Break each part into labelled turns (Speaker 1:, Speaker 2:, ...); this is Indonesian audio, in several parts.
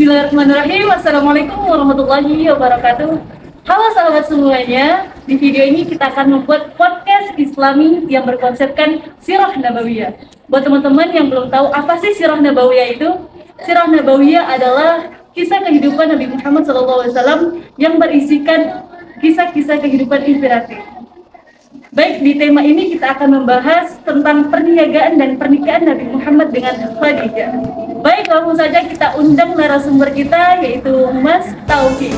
Speaker 1: Bismillahirrahmanirrahim. Assalamualaikum warahmatullahi wabarakatuh. Halo sahabat semuanya. Di video ini kita akan membuat podcast Islami yang berkonsepkan Sirah Nabawiyah. Buat teman-teman yang belum tahu apa sih Sirah Nabawiyah itu? Sirah Nabawiyah adalah kisah kehidupan Nabi Muhammad SAW yang berisikan kisah-kisah kehidupan inspiratif. Baik, di tema ini kita akan membahas tentang perniagaan dan pernikahan Nabi Muhammad dengan Khadijah. Baik, langsung saja kita undang narasumber kita, yaitu Mas Taufik.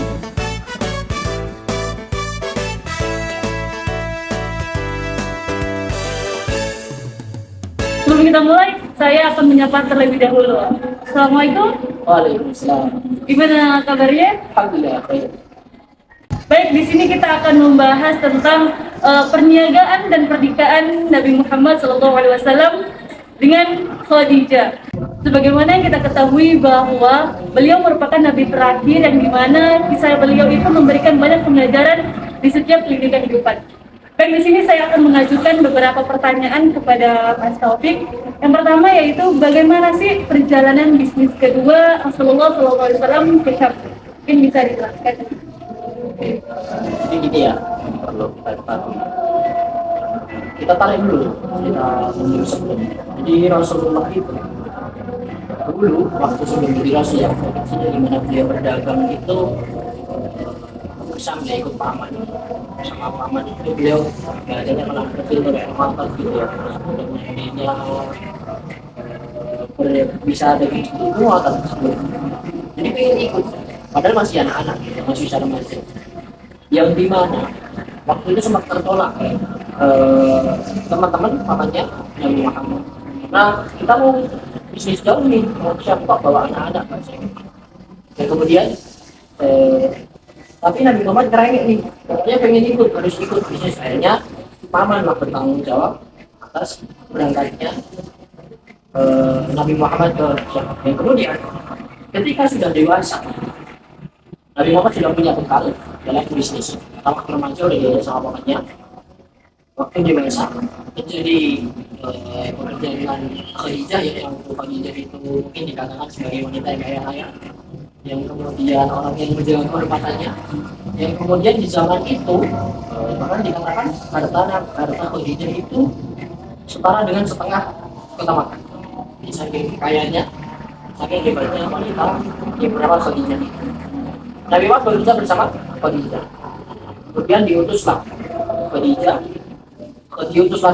Speaker 1: Sebelum kita mulai, saya akan menyapa terlebih dahulu. Assalamualaikum.
Speaker 2: Waalaikumsalam.
Speaker 1: Gimana kabarnya?
Speaker 2: Alhamdulillah baik.
Speaker 1: Baik, di sini kita akan membahas tentang perniagaan dan pernikahan Nabi Muhammad SAW dengan Khadijah. Sebagaimana yang kita ketahui bahwa beliau merupakan nabi terakhir yang dimana kisah beliau itu memberikan banyak pembelajaran di setiap lini kehidupan. Baik, di sini saya akan mengajukan beberapa pertanyaan kepada Mas Taufik. Yang pertama yaitu bagaimana sih perjalanan bisnis kedua Rasulullah SAW ke Syam? Mungkin bisa dijelaskan.
Speaker 2: Jadi gini ya, perlu kita ketahui. Kita tarik dulu, kita mundur sebelum. Jadi Rasulullah itu dulu waktu sebelum jadi Rasul yang di mana beliau berdagang itu bersama ikut paman. Sama paman itu beliau belajarnya malah kecil bermanfaat gitu ya. Kemudian bisa ada gitu atau sebelum. Jadi pengen ikut. Padahal masih anak-anak, masih bisa remaja. Yang dimana waktu itu sempat tertolak teman-teman pamannya yang Muhammad. Nah, kita mau bisnis jauh nih, mau siapa bawa anak-anak kan saya. Dan kemudian tapi Nabi Muhammad kerengek nih, pokoknya pengen ikut, harus ikut bisnis. Akhirnya paman lah bertanggung jawab atas berangkatnya Nabi Muhammad ke Syam. Dan kemudian ketika sudah dewasa, Nabi Muhammad sudah punya bekal dalam bisnis. Kalau remaja udah diajak sama bapaknya, waktu dia besar. Jadi pekerjaan dengan Khadijah ya, yang Khadijah itu mungkin dikatakan sebagai wanita yang kaya raya, yang kemudian orang yang menjaga kehormatannya, yang kemudian di zaman itu bahkan dikatakan harta Khadijah itu setara dengan setengah kota Makkah. Jadi saking kayanya, saking hebatnya wanita yang bernama Khadijah itu. Nabi Muhammad bekerja bersama Khadijah. Kemudian diutuslah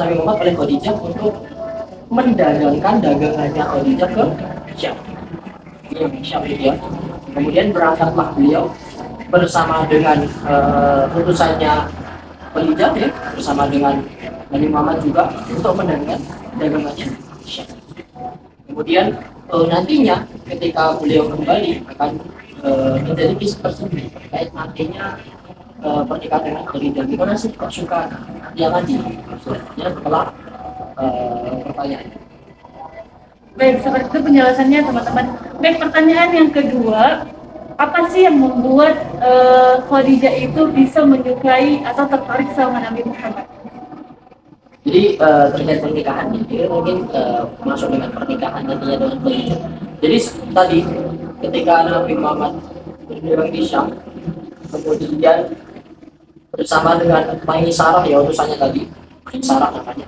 Speaker 2: Nabi Muhammad oleh Khadijah untuk mendagangkan dagangannya Khadijah ke Syam. Kemudian berangkatlah beliau bersama dengan utusannya Khadijah ya, bersama dengan Nabi Muhammad juga untuk mendagangkan dagangannya Syam. Kemudian nantinya ketika beliau kembali akan menjadi kisah tersendiri terkait nantinya pernikahan dengan Khadijah. Gimana sih kok suka dia ngaji? Selanjutnya setelah pertanyaan.
Speaker 1: Baik, seperti itu penjelasannya teman-teman. Baik, pertanyaan yang kedua, apa sih yang membuat Khadijah itu bisa menyukai atau tertarik sama Nabi Muhammad?
Speaker 2: Jadi terkait pernikahan ini mungkin masuk dengan pernikahan nantinya dengan Khadijah. Jadi tadi ketika Nabi Muhammad berdagang di Syam, kemudian bersama dengan Maisarah ya utusannya tadi, Maisarah namanya,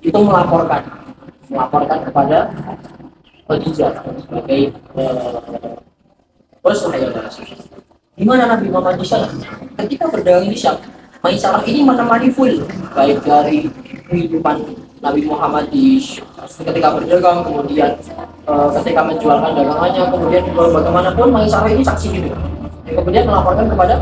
Speaker 2: itu melaporkan kepada Khadijah sebagai bos ya Rasulullah. Gimana Nabi Muhammad di Syam? Ketika berdagang di Syam, Maisarah ini menemani full baik dari kehidupan Nabi Muhammad di ketika berdagang, kemudian ketika menjualkan dagangannya, kemudian bagaimanapun Maisarah ini saksi gitu. Dan kemudian melaporkan kepada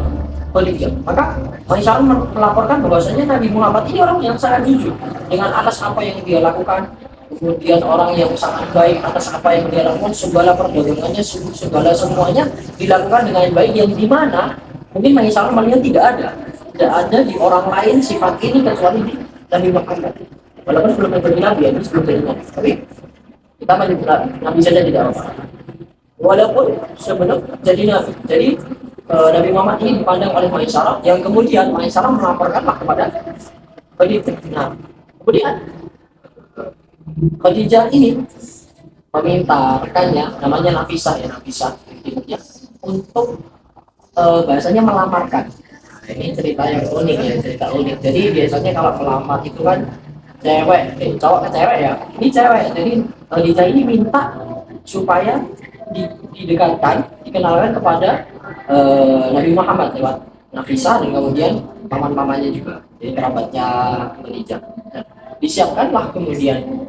Speaker 2: Khadijah. Maka Maisarah melaporkan bahwasanya Nabi Muhammad ini orang yang sangat jujur dengan atas apa yang dia lakukan, kemudian orang yang sangat baik atas apa yang dia lakukan, segala perdagangannya, segala semuanya dilakukan dengan baik, yang dimana mungkin Maisarah melihat tidak ada di orang lain sifat ini kecuali di Nabi Muhammad. Walaupun sebelum menjadi nabi, ini sebelum jadi nabi, tapi kita menyebut nabi saja tidak apa. Walaupun sebelum jadi nabi, jadi Nabi Muhammad ini dipandang oleh Maisarah, yang kemudian Maisarah melaporkanlah kepada Khadijah. Nah, kemudian Khadijah ini meminta rekannya namanya Nafisah ya, untuk bahasanya melamarkan. Nah, ini cerita yang unik ya, cerita unik. Jadi biasanya kalau melamar itu kan cewek, cowok ke cewek ya. Ini cewek, jadi Khadijah ini minta supaya didekatkan, dikenalkan kepada Nabi Muhammad lewat Nafisah dan kemudian paman-pamannya juga, jadi kerabatnya Khadijah. Dan disiapkanlah kemudian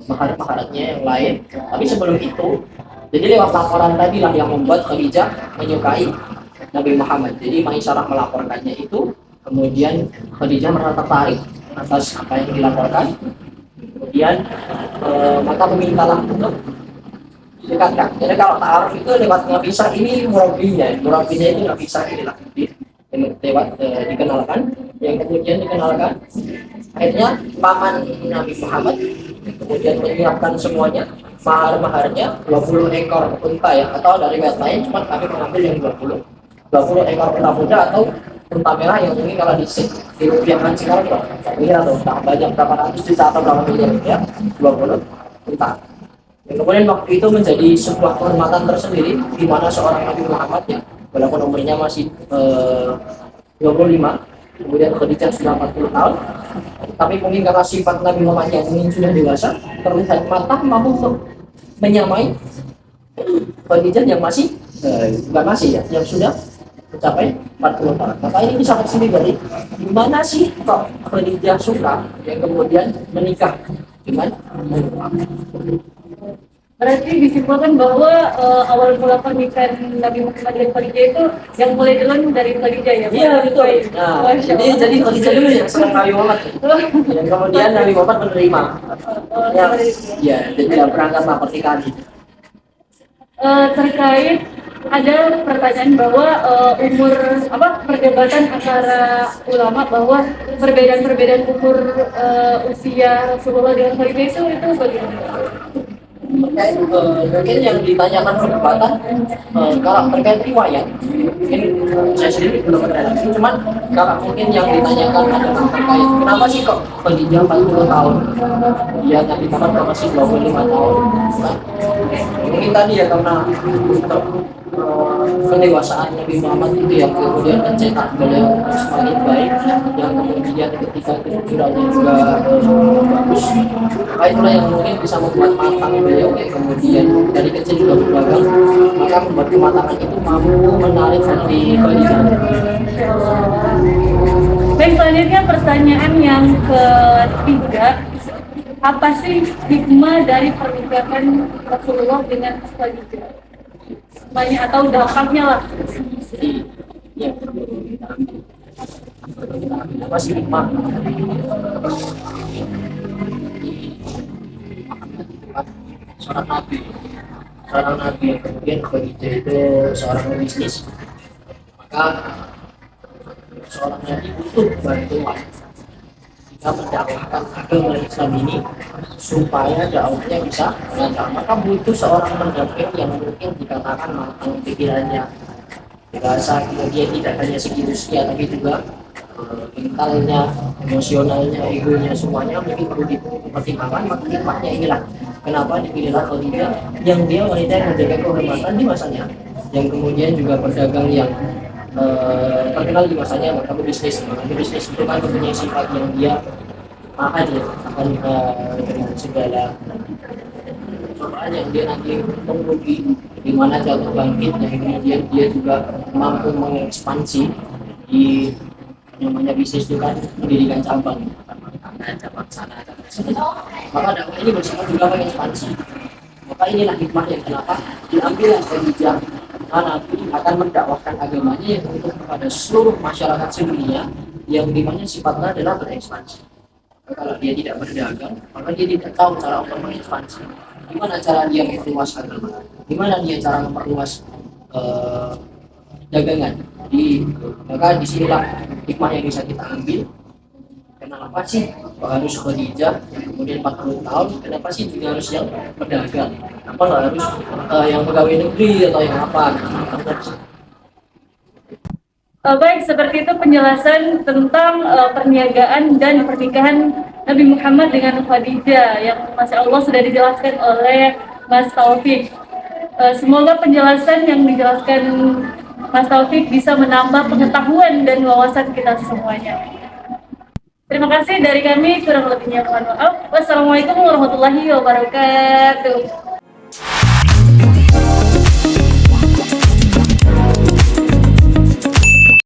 Speaker 2: maharat-maharatnya yang lain. Tapi sebelum itu, jadi lewat laporan tadi lah yang membuat Khadijah menyukai Nabi Muhammad. Jadi Maisarah melaporkannya itu, kemudian Khadijah merasa tertarik atas apa yang dilaporkan. Kemudian maka memintalah untuk didekatkan. Jadi kalau ta'aruf itu lewat Nafisah, ini murabinya itu Nafisah inilah lewat dikenalkan, yang kemudian dikenalkan. Akhirnya paman Nabi Muhammad kemudian menyiapkan semuanya, mahar-maharnya 20 ekor unta ya, atau dari riwayat lain cuma kami mengambil yang 20 ekor unta muda atau unta merah yang mungkin kalau dirupiahkan sekarang ya atau tak banyak berapa ratus juta atau berapa miliar ya, 20 unta. Dan kemudian waktu itu menjadi sebuah kehormatan tersendiri di mana seorang Nabi Muhammad ya, walaupun umurnya masih 25, kemudian Khadijah sudah 40 tahun, tapi mungkin karena sifat Nabi Muhammad yang mungkin sudah dewasa, terlihat matang mampu untuk menyamai Khadijah yang masih bukan masih ya, yang sudah mencapai 40 tahun. Maka ini bisa sendiri dari gimana sih kok Khadijah suka yang kemudian menikah dengan Nabi Muhammad.
Speaker 1: Berarti disimpulkan bahwa awal mula pernikahan Nabi Muhammad dan Khadijah itu yang mulai duluan dari Khadijah ya?
Speaker 2: Iya betul. Nah, jadi Khadijah dulu yang senang Nabi Muhammad. Yang kemudian Nabi Muhammad menerima. Ya, jadi berangkatlah pernikahan itu.
Speaker 1: Terkait ada pertanyaan bahwa umur perdebatan antara ulama bahwa perbedaan umur usia Rasulullah dengan Khadijah itu bagaimana?
Speaker 2: Terkait mungkin yang ditanyakan perdebatan kalau terkait riwayat mungkin saya sendiri belum ada lagi, cuman kalau mungkin yang ditanyakan adalah terkait kenapa sih kok Khadijah 40 tahun dia Nabi Muhammad masih 25 tahun. Nah, mungkin tadi ya karena untuk kedewasaan Nabi Muhammad itu yang kemudian mencetak beliau semakin baik, yang kemudian ketika kejujurannya juga bagus. Maka itulah yang mungkin bisa membuat matang beliau, kayak kemudian dari kecil juga berdagang, maka membuat kematangan itu mampu menarik hati Khadijah.
Speaker 1: Baik, selanjutnya pertanyaan yang ketiga, apa sih hikmah dari pernikahan Rasulullah dengan Khadijah? Banyak atau dampaknya lah.
Speaker 2: Ya, masih hikmah seorang nabi yang kemudian Khadijah itu seorang pebisnis, maka seorang nabi butuh bantuan jika mendakwahkan agama Islam ini supaya dakwahnya bisa lancar, maka butuh seorang pendamping yang mungkin dikatakan matang pikirannya, dirasa dia tidak hanya segi usia tapi juga mentalnya, emosionalnya, egonya, semuanya mungkin perlu dipertimbangkan. Maka hikmahnya inilah kenapa dipilihlah Khadijah yang dia wanita yang menjaga kehormatan di masanya, yang kemudian juga pedagang yang terkenal di masanya, maka bisnis itu kan mempunyai sifat yang dia mahal ya, akan dengan segala cobaan yang dia nanti menguji di mana jatuh bangkit, yang kemudian dia juga mampu mengekspansi di namanya bisnis itu kan, mendirikan cabang sana. Maka dakwah ini bersama juga mengekspansi. Maka inilah hikmah yang kenapa diambil Khadijah, karena Nabi akan mendakwahkan agamanya yang untuk kepada seluruh masyarakat sedunia, yang dimana sifatnya adalah berekspansi. Maka kalau dia tidak berdagang, maka dia tidak tahu cara untuk mengekspansi. Gimana cara dia memperluas agama? Gimana dia cara memperluas dagangan? Maka disinilah hikmah yang bisa kita ambil. Kenapa sih harus Khadijah kemudian 40 tahun? Kenapa sih juga harus yang pedagang? Kenapa nggak harus yang pegawai negeri atau yang apa?
Speaker 1: Baik, seperti itu penjelasan tentang perniagaan dan pernikahan Nabi Muhammad dengan Khadijah yang Masya Allah sudah dijelaskan oleh Mas Taufik. Semoga penjelasan yang dijelaskan Mas Taufik bisa menambah pengetahuan dan wawasan kita semuanya. Terima kasih dari kami, kurang lebihnya mohon maaf. Wassalamualaikum warahmatullahi wabarakatuh.